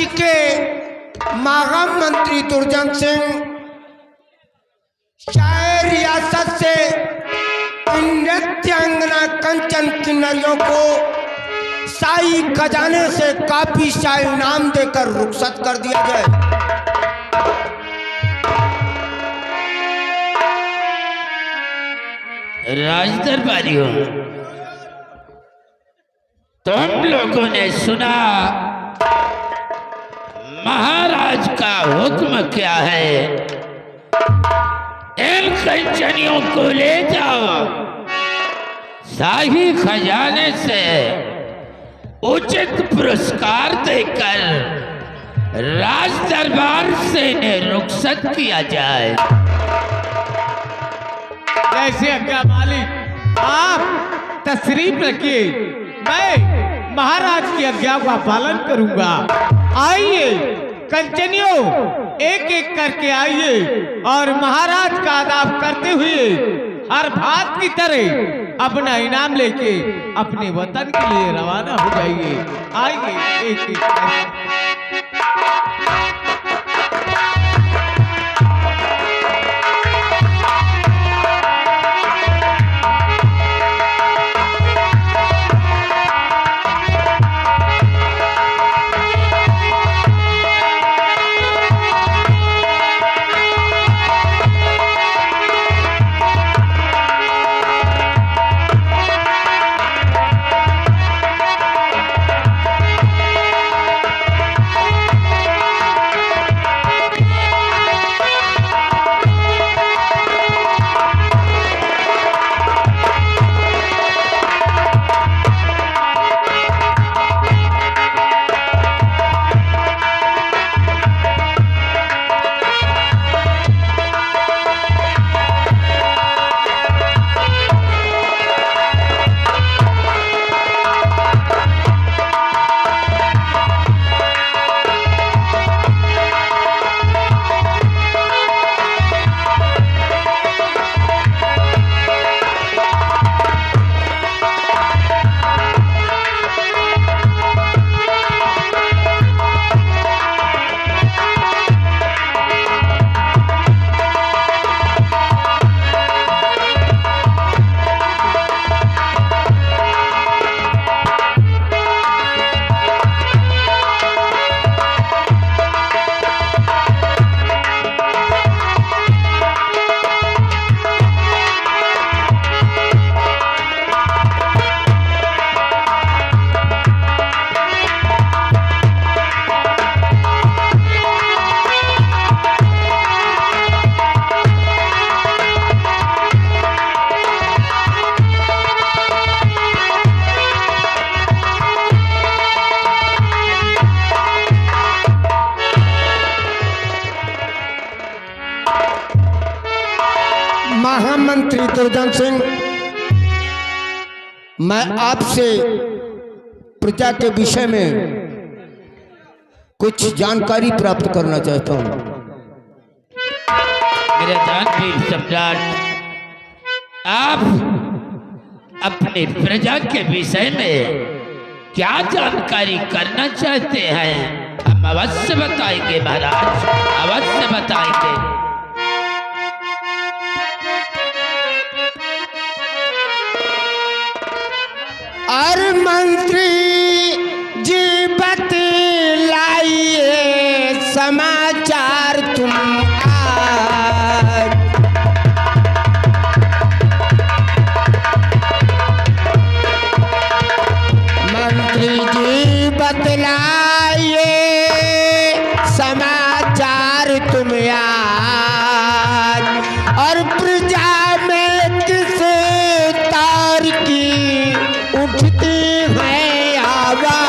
राज्य के महामंत्री दुर्जन सिंह शायर रियासत से नृत्यांगना कंचन किन्नरियों को शाही खजाने से काफी शाही इनाम देकर रुखसत कर दिया जाए। राजदरबारियों, तुम लोगों ने सुना महाराज का हुक्म क्या है? इन कंचनियों को ले जाओ, शाही खजाने से उचित पुरस्कार देकर राज दरबार से इन्हें रुखसत किया जाए। जैसे आज्ञा मालिक, आप तशरीफ रखिए, मैं महाराज की आज्ञा का पालन करूंगा। आइए कंचनियों, एक एक करके आइए और महाराज का आदाब करते हुए हर बात की तरह अपना इनाम लेके अपने वतन के लिए रवाना हो जाइए। आइए एक एक करके। महामंत्री दुर्जन सिंह, मैं आपसे प्रजा के विषय में कुछ जानकारी प्राप्त करना चाहता हूं। मेरे जानवीर सम्राट, आप अपनी प्रजा के विषय में क्या जानकारी करना चाहते हैं? हम अवश्य बताएंगे महाराज, अवश्य बताएंगे। और मंत्री जी बतलाइए समाचार तुम आज। मंत्री जी बतलाइए समाचार तुम आज। और प्रजा में किस तार की उठती है आवाज।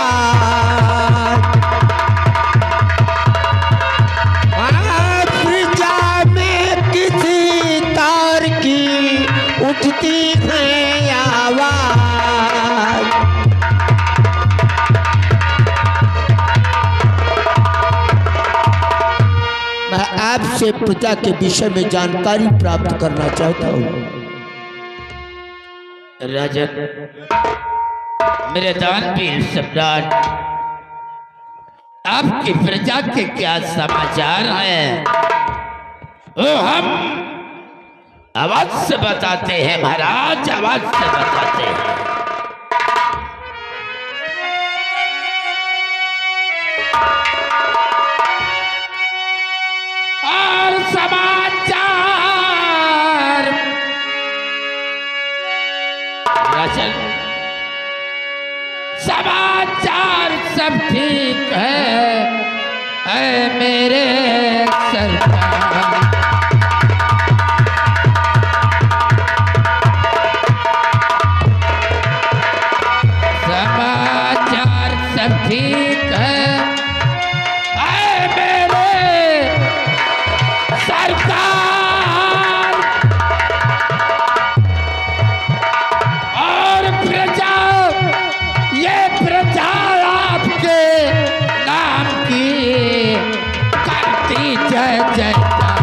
प्रजा में किसी तार की उठती है आवाज। मैं आपसे प्रजा के विषय में जानकारी प्राप्त करना चाहता हूँ। राजन, मेरे दानवीर सम्राट, आपकी प्रजा के क्या समाचार हैं वो हम अवश्य बताते हैं महाराज, अवश्य बताते हैं। और समाचार राजन, समाचार सब ठीक है मेरे सरकार। समाचार सब ठीक है मेरे सरकार। और प्रजा, ये प्रजा आपके नाम की करती जय जयकार।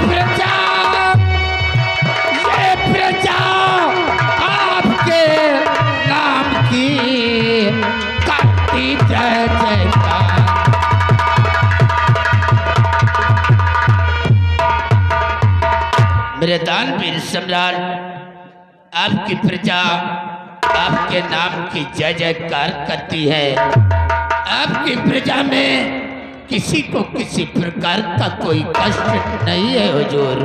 प्रजा, ये प्रजा आपके नाम की करती जय जयकार। मेरे दानवीर सम्राट, आपकी प्रजा आपके नाम की जय जयकार करती है। आपकी प्रजा में किसी को किसी प्रकार का कोई कष्ट नहीं है हुजूर।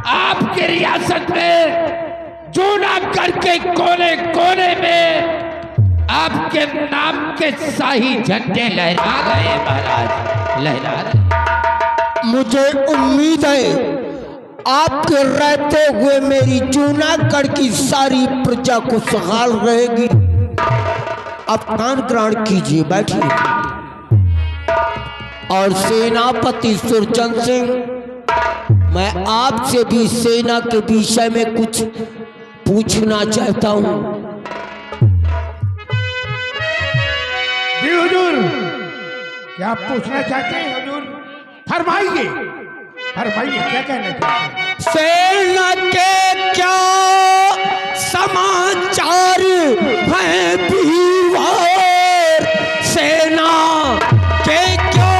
आपके रियासत में जूनागढ़ के कोने कोने में आपके नाम के शाही झंडे लहरा रहे महाराज, लहरा रहे। मुझे उम्मीद है आपके रहते हुए मेरी जूनागढ़ की सारी प्रजा खुशहाल रहेगी। अब कान ग्रहण कीजिए, बैठिए। और सेनापति सुरचंद सिंह, मैं आपसे भी सेना के विषय में कुछ पूछना चाहता हूँ। जी हुजूर, क्या आप पूछना चाहते हैं हुजूर? फरमाइए, फरमाइए, क्या कहना चाहते हैं? सेना के क्या समाचार हैं वीरवार? सेना के क्या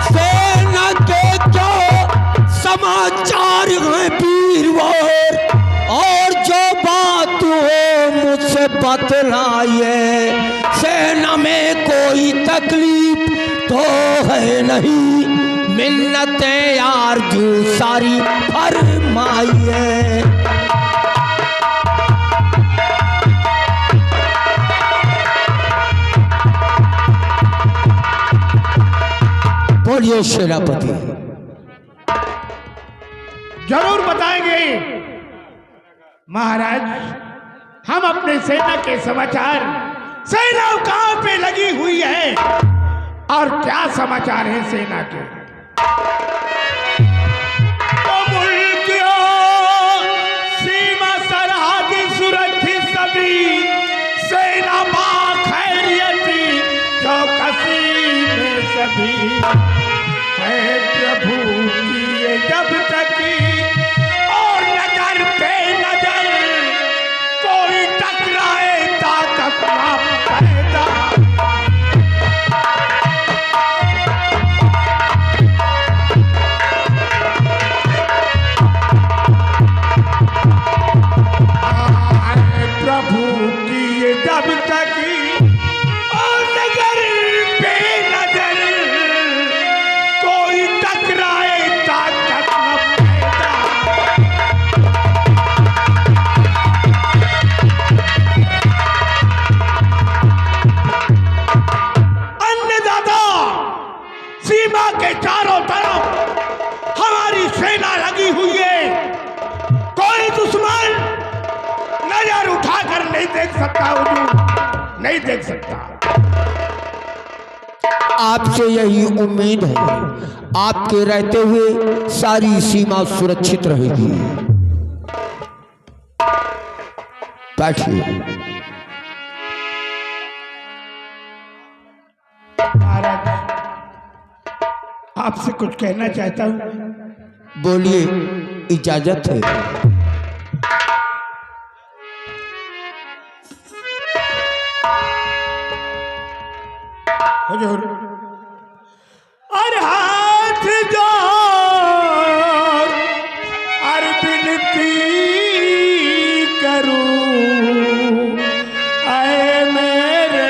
सेना के क्या समाचार हैं वीरवार? और जो बात हो मुझसे बतलाइए। सेना में कोई तकलीफ तो है नहीं, मिन्नतें आरज़ू सारी फरमाइए। बोलिए सेनापति। जरूर बताएंगे महाराज। हम अपने सेना के समाचार, सेना कहां पे लगी हुई है और क्या समाचार है सेना के। तो मुल्कियों, सीमा सरहद सुरक्षित सभी, सेना बाखैरियती जो कसी में सभी है प्रभु की ये जब तक और नजर पे नजर कोई टकराए ताकत ना पैदा। प्रभु की ये जब तक और नजर पे नजर कोई टकराए ताकत न पैदा। अन्नदाता, सीमा के चारों तरफ हमारी सेना लगी हुई है। कोई दुश्मन नजर उठाकर नहीं देख सकता हुजूर, नहीं देख सकता। आपसे यही उम्मीद है, आपके रहते हुए सारी सीमा सुरक्षित रहेगी। बैठिए। महाराज आपसे कुछ कहना चाहता हूँ। बोलिए, इजाजत है। हुजूर, और हाथ जोड़ और विनती करूं, आए मेरे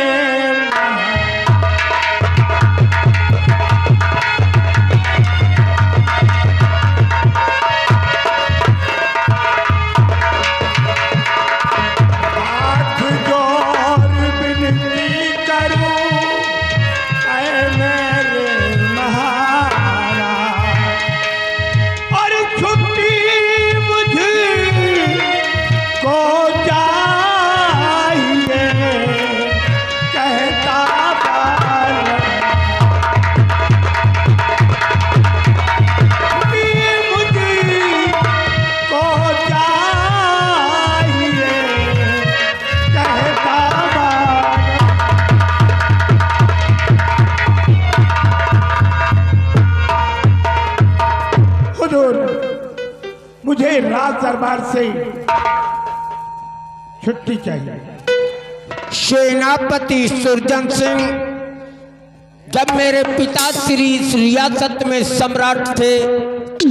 हाथ जोड़ विनती करूं, आए मेरे महाराज, और छुट्टी मुझे को चाहिए, कहता बालक। छुट्टी मुझे को चाहिए, कहता बालक। हुजूर, मुझे राज दरबार से छुट्टी चाहिए। सेनापति सुरजन सिंह, जब मेरे पिता श्री इस रियासत में सम्राट थे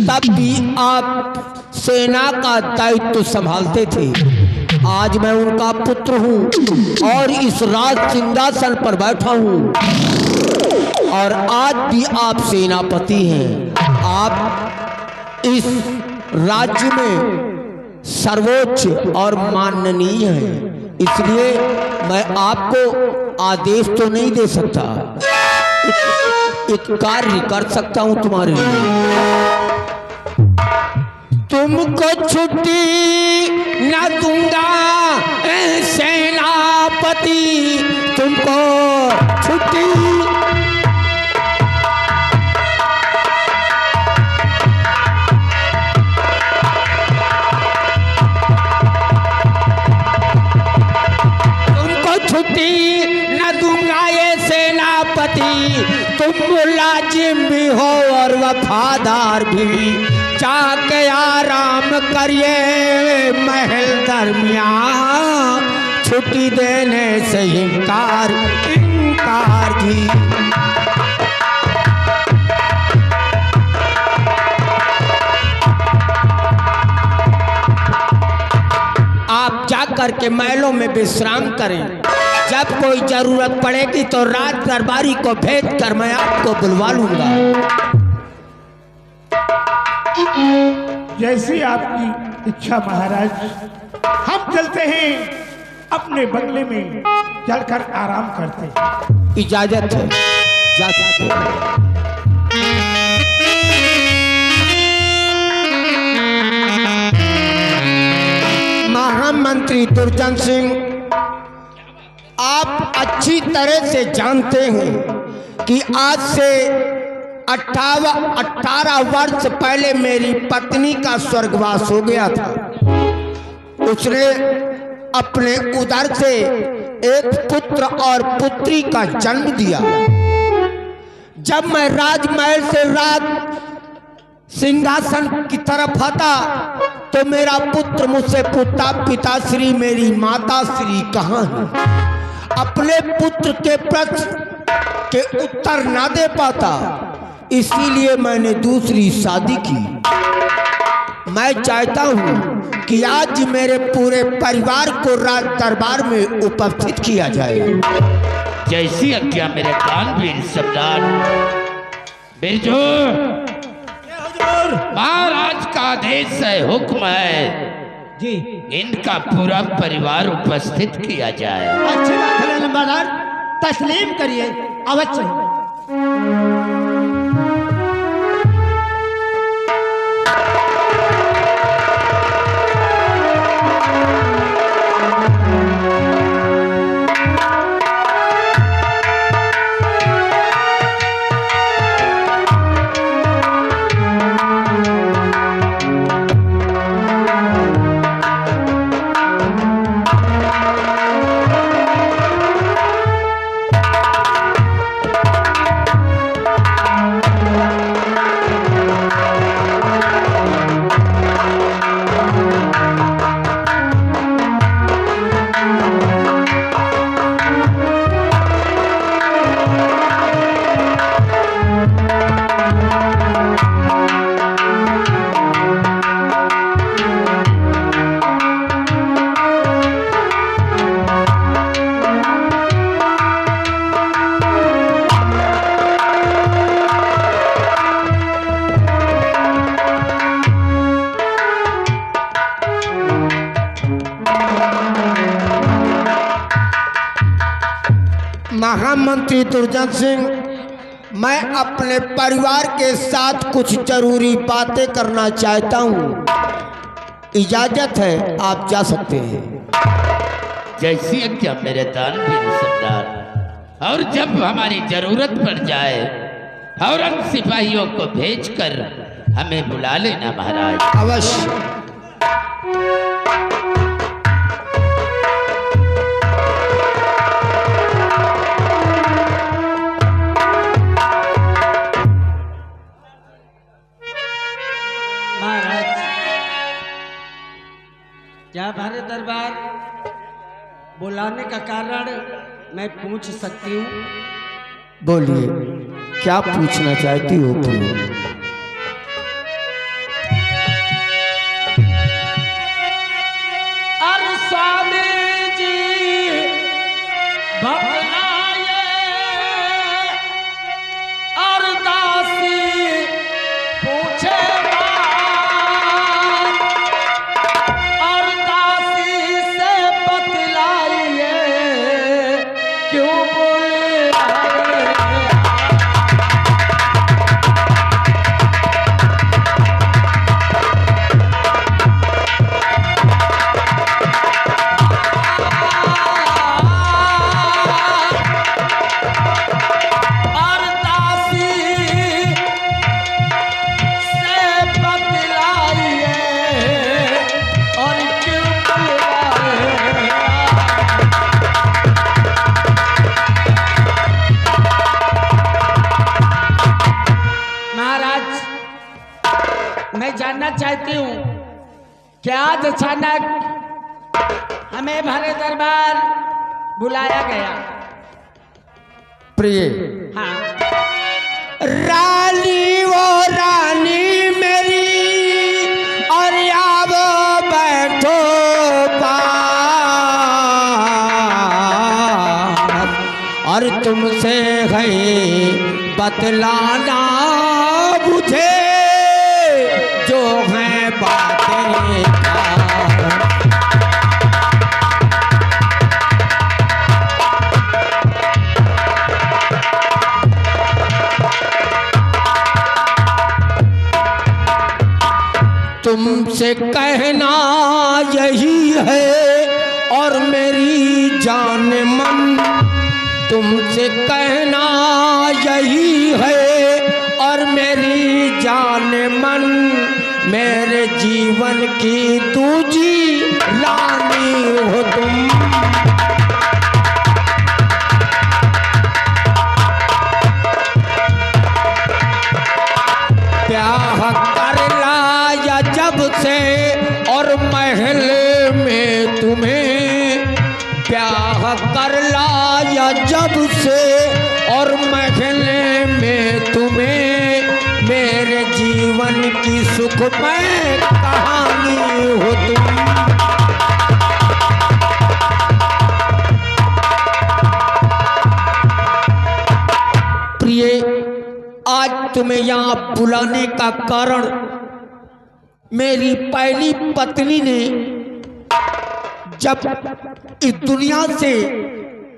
तब भी आप सेना का दायित्व संभालते थे। आज मैं उनका पुत्र हूँ और इस राज सिंहासन पर बैठा हूँ, और आज भी आप सेनापति हैं। आप इस राज्य में सर्वोच्च और माननीय हैं, इसलिए मैं आपको आदेश तो नहीं दे सकता, एक कार्य कर सकता हूं तुम्हारे लिए। तुमको छुट्टी न दूंगा सेनापति, तुमको छुट्टी छुट्टी न दूंगा ये सेनापति। तुम मुलाजिम भी हो और वफादार भी, जाके आराम करिए महल दरमियान, छुट्टी देने से इनकार भी। आप जाकर के महलों में विश्राम करें, जब कोई जरूरत पड़ेगी तो राज दरबारी को भेज कर मैं आपको बुलवा लूंगा। जैसी आपकी इच्छा महाराज। हम चलते हैं अपने बंगले में, चलकर आराम करते हैं। इजाजत है, जा सकते हैं। महामंत्री दुर्जन सिंह, आप अच्छी तरह से जानते हैं कि आज से 18 वर्ष पहले मेरी पत्नी का स्वर्गवास हो गया था। उसने अपने उदर से एक पुत्र और पुत्री का जन्म दिया। जब मैं राजमहल से राज सिंहासन की तरफ आता तो मेरा पुत्र मुझसे पूछता, पिताश्री मेरी माताश्री कहाँ है? अपने पुत्र के प्रश्न के उत्तर ना दे पाता, इसीलिए मैंने दूसरी शादी की। मैं चाहता हूँ कि आज मेरे पूरे परिवार को राज दरबार में उपस्थित किया जाए। जैसी आज्ञा मेरे कानवीर सरदार। बिरजू, महाराज का आदेश है, हुक्म है जी। इनका पूरा परिवार उपस्थित किया जाए। अच्छी बात है नंबरदार, तस्लीम करिए अवश्य। महामंत्री दुर्जन सिंह, मैं अपने परिवार के साथ कुछ जरूरी बातें करना चाहता हूँ। इजाजत है, आप जा सकते हैं। जैसी आज्ञा मेरे दानवीर सरदार। और जब हमारी जरूरत पड़ जाए फौरन सिपाहियों को भेजकर हमें बुला लेना महाराज। अवश्य। महाराज, क्या भारे दरबार बुलाने का कारण मैं पूछ सकती हूँ? बोलिए, क्या पूछना चाहती हो तुम? अरे स्वामी जी बतलाए, और दासी पूछे बात, और दासी से बतलाइए क्यों बोले जानना चाहती हूँ क्या आज अचानक हमें भरे दरबार बुलाया गया? प्रिय हाँ, रानी वो रानी मेरी, और आओ बैठो पास, और तुमसे है बतलाना मुझे जो है बातें का। तुमसे कहना यही है और मेरी जान मन, तुमसे कहना यही है और मेरी जान मन, मेरे जीवन की दूजी रानी हो तुम। ब्याह कर लाया जब से और महल में तुम्हें, ब्याह कर लाया जब से और महल में तुम्हें, मेरे जीवन की सुखमय कहानी हो तुम। प्रिय, आज तुम्हें यहाँ बुलाने का कारण मेरी पहली पत्नी ने जब इस दुनिया से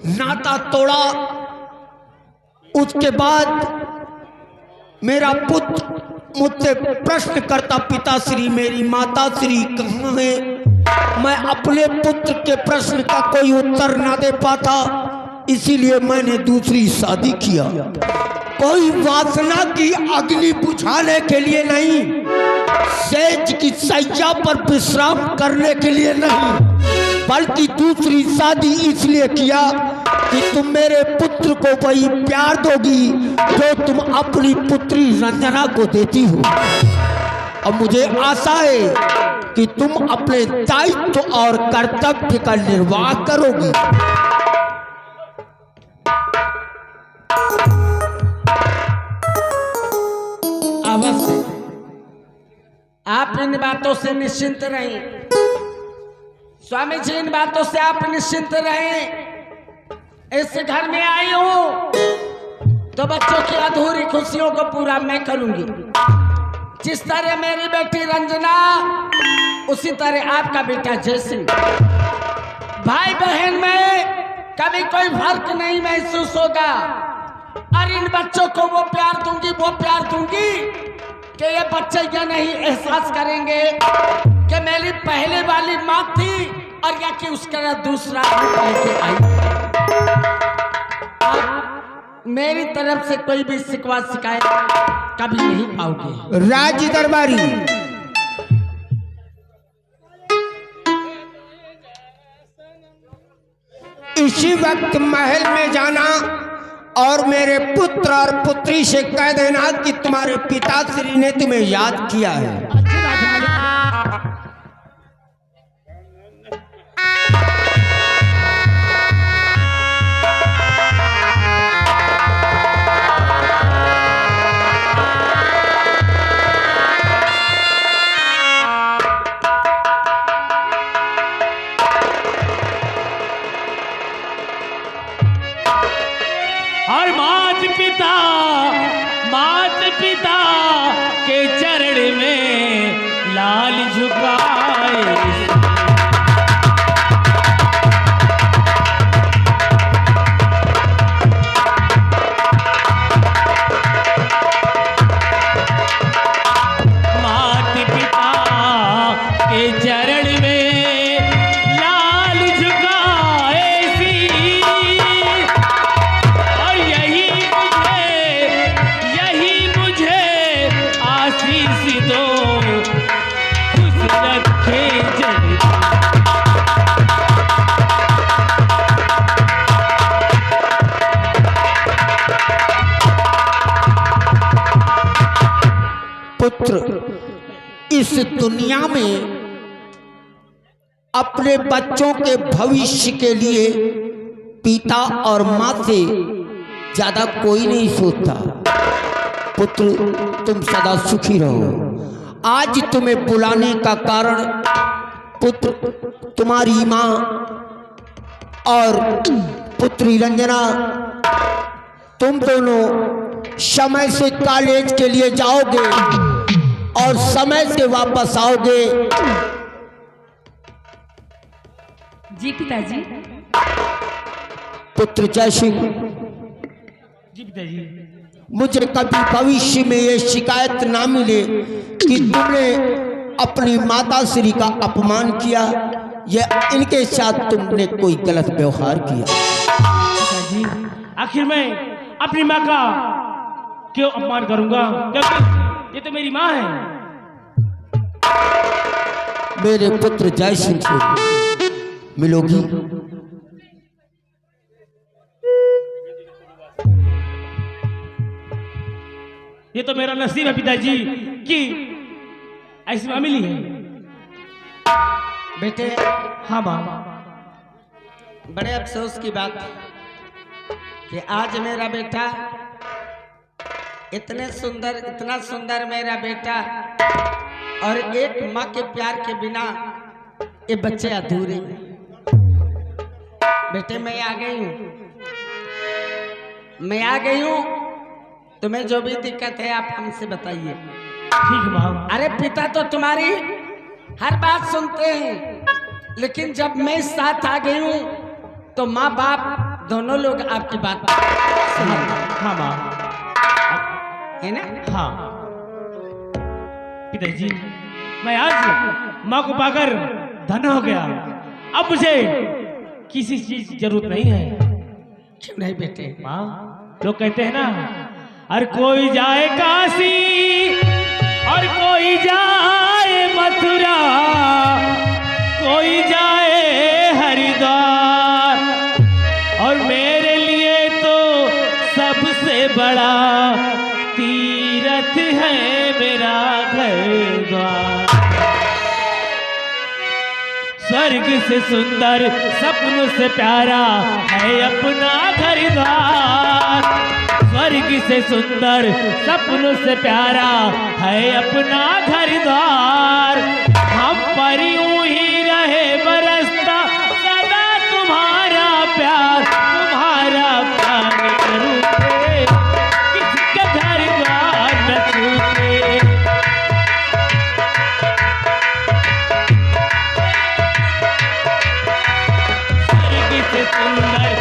नाता तोड़ा, उसके बाद मेरा पुत्र मुझसे प्रश्न करता, पिताश्री मेरी माताश्री कहाँ है? मैं अपने पुत्र के प्रश्न का कोई उत्तर ना दे पाता, इसीलिए मैंने दूसरी शादी किया। कोई वासना की अग्नि बुझाने के लिए नहीं, सेज की सैया पर विश्राम करने के लिए नहीं, बल्कि दूसरी शादी इसलिए किया कि तुम मेरे पुत्र को वही प्यार दोगी जो तुम अपनी पुत्री रंजना को देती हो। अब मुझे आशा है कि तुम अपने दायित्व और कर्तव्य का निर्वाह करोगी। अवश्य, आप इन बातों से निश्चिंत रहें। स्वामी जी, इन बातों से आप निश्चिंत रहें। इस घर में आई हूं तो बच्चों की अधूरी खुशियों को पूरा मैं करूंगी। जिस तरह मेरी बेटी रंजना, उसी तरह आपका बेटा जयसिंह। भाई बहन में कभी कोई फर्क नहीं महसूस होगा। और इन बच्चों को वो प्यार दूंगी कि ये बच्चे ये नहीं एहसास करेंगे कि मेरी पहले वाली माँ थी और या कि उसका दूसरा लेके आई। मेरी तरफ से कोई भी शिकवा शिकायत कभी नहीं पाओगे। राज दरबारी, इसी वक्त महल में जाना और मेरे पुत्र और पुत्री से कह देना कि तुम्हारे पिताश्री ने तुम्हें याद किया है। और मात पिता के चरण में लाल झुकाए। मात पिता के चरण में लाल झुकाए सी, और यही मुझे आशीष दो, खुश रखे जगत। पुत्र, इस दुनिया में अपने बच्चों के भविष्य के लिए पिता और माँ से ज्यादा कोई नहीं सोचता। पुत्र, तुम सदा सुखी रहो। आज तुम्हें बुलाने का कारण पुत्र तुम्हारी माँ और पुत्री रंजना, तुम दोनों समय से कॉलेज के लिए जाओगे और समय से वापस आओगे। जी पिताजी। पुत्र जय सिंह, जी पिताजी। मुझे कभी भविष्य में ये शिकायत ना मिले कि तुमने अपनी माता श्री का अपमान किया या इनके साथ तुमने कोई गलत व्यवहार किया। पिताजी, आखिर मैं अपनी माँ का क्यों अपमान करूंगा, क्योंकि ये तो मेरी माँ है। मेरे पुत्र जय सिंह से मिलोगी। ये तो मेरा नसीब है पिताजी कि ऐसी माँ मिली है। बेटे, हाँ माँ। बड़े अफसोस की बात है कि आज मेरा बेटा इतना सुंदर मेरा बेटा, और एक माँ के प्यार के बिना ये बच्चे अधूरे हैं। बेटे, मैं आ गई हूँ। तुम्हें जो भी दिक्कत है आप हमसे बताइए। ठीक है माँ। अरे पिता तो तुम्हारी हर बात सुनते हैं, लेकिन जब मैं साथ आ गई हूँ तो माँ बाप दोनों लोग आपकी बात सुनेंगे। हाँ माँ, है ना? हाँ पिताजी, मैं आज माँ को पाकर धन्य हो गया। अब मुझे किसी चीज की जरूरत नहीं है। क्यों नहीं बेटे? माँ, लोग कहते हैं ना, हर कोई जाए काशी और कोई जाए मथुरा, कोई जाए हरिद्वार, और मेरे लिए तो सबसे बड़ा तीर्थ है मेरा घर द्वार। स्वर्ग से सुंदर सपनों से प्यारा है अपना घर द्वार। स्वर्ग से सुंदर सपनों से प्यारा है अपना घर द्वार। हम पर यूं ही रहे बरसता सदा तुम्हारा प्यार करूँगे, किसके घर द्वार न छूटे। स्वर्ग से सुंदर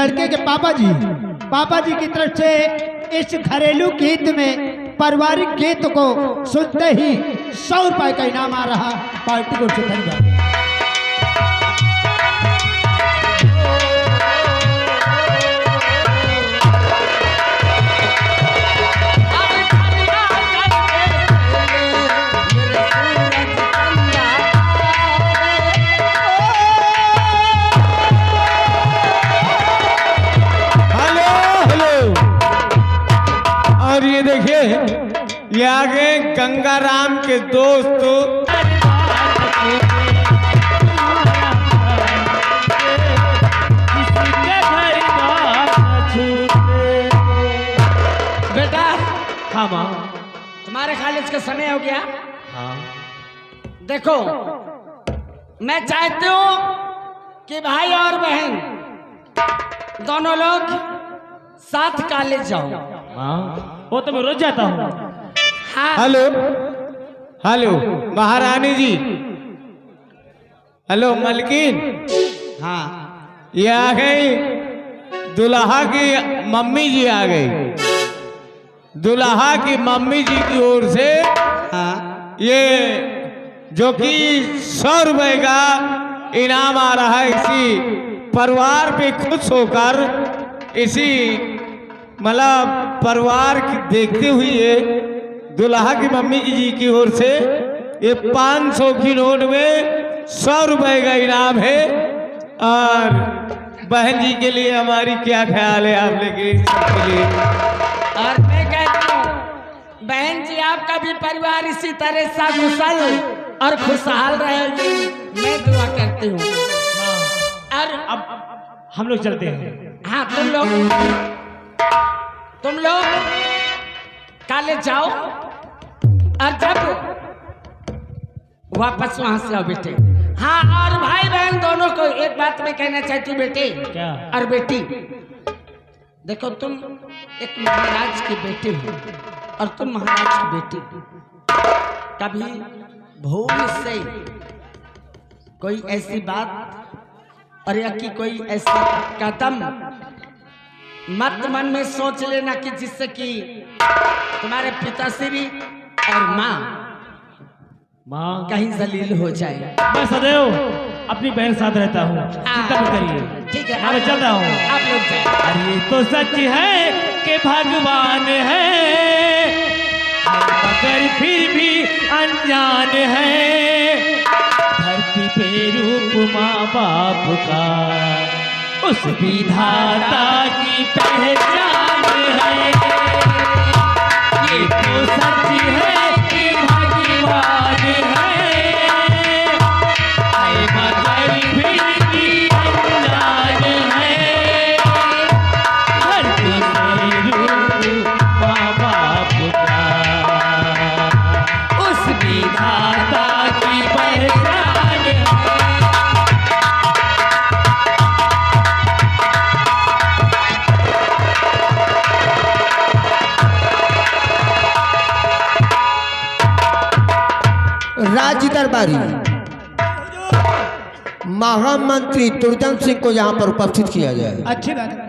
लड़के के पापा जी की तरफ से इस घरेलू गीत में पारिवारिक गीत को सुनते ही 100 रुपए का इनाम आ रहा पार्टी को से धन्यवाद। और ये देखिए, ये आगे गंगाराम के दोस्त बेटा, हाँ माँ, तुम्हारे कॉलेज का समय हो गया। हाँ देखो, मैं चाहती हूँ कि भाई और बहन दोनों लोग साथ कॉलेज जाओ। हाँ, वो तो मैं रोज जाता हूँ। हाँ, हेलो हेलो महारानी जी, हेलो मलकिन, हाँ, ये आ गई दुल्हा की मम्मी जी आ गई। दुल्हा की मम्मी जी की ओर से हाँ, ये जो कि 100 रुपए का इनाम आ रहा है, इसी परिवार पे खुश होकर, इसी मतलब परिवार की देखते हुए दुल्हा की मम्मी जी की ओर से ये 500 की नोट में 100 रुपए का इनाम है। और बहन जी के लिए हमारी क्या ख्याल है आप लेके सबके लिए? और मैं कहती हूँ बहन जी, आपका भी परिवार इसी तरह सा कुशल और खुशहाल रहेगी, मैं दुआ करती हूँ। और अब हम लोग चलते हैं। हाँ, तुम लोग कॉलेज जाओ और जब वापस वहां से आओ बेटे। हाँ, और भाई बहन दोनों को एक बात मैं कहना चाहती हूँ बेटे क्या? और बेटी, देखो तुम एक महाराज की बेटी हो और तुम महाराज की बेटी हो। कभी भूल से कोई ऐसी बात और या कि कोई ऐसा कदम मत मन में सोच लेना कि जिससे कि तुम्हारे पिताश्री और माँ कहीं जलील हो जाए। मैं सदैव अपनी बहन साथ रहता हूँ, चिंता मत करिए। ठीक है, मैं चल रहा हूँ। आप लोग जाए। अरे तो सच है कि भगवान है, मगर फिर भी अनजान है। धरती पे रूप माँ बाप का उस विधाता की पहचान है। ये तो सच है कि भगवान है, मगर फिर भी अनजान है। धरती पे रूप माँ बाप का उस विधाता की पहचान है। राज दरबारी महामंत्री दुर्जन सिंह को यहाँ पर उपस्थित किया जाए। अच्छी बात है।